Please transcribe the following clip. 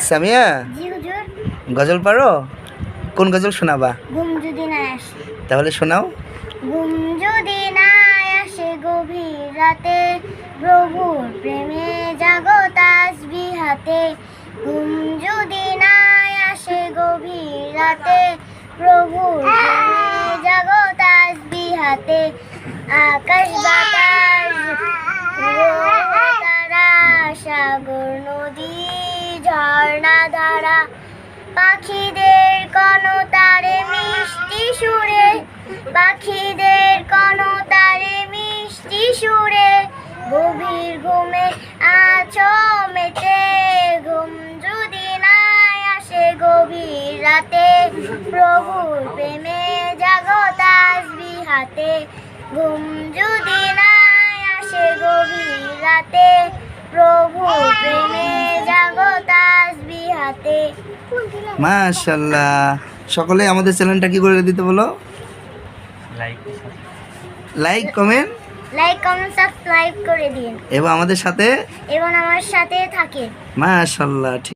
সামিয়া, জি হুজুর। গজল পারো? কোন গজল শোনাবা? ঘুম যদি না আসে। তাহলে শোনাও। ঘুম যদি না আসে গভীর রাতে, প্রভুর প্রেমে জাগো তাসবিহ হাতে। ঘুম যদি না আসে গভীর রাতে, প্রভুর প্রেমে জাগো তাসবিহ হাতে। আকাশ বাতাস গ্রহ তারা, সাগর নদী ঝর্ণা ধারা, পাখিদের কনতারে মিষ্টি সুরে, পাখিদের কনতারে মিষ্টি সুরে, গভীর ঘুমে আছো মেতে। ঘুম যদি না আসে গভীর রাতে, প্রভুর প্রেমে জাগো তাসবিহ হাতে। ঘুম যদি না আসে গভীর রাতে, প্রভুর প্রেমে জাগো তাসবিহ হাতে। মাশাআল্লাহ। সকলে আমাদের চ্যানেলটা কি করে দিতে বলো? লাইক কমেন্ট সাবস্ক্রাইব করে দিন এবং আমাদের সাথে এবং আমার সাথে থাকে। মাশাআল্লাহ।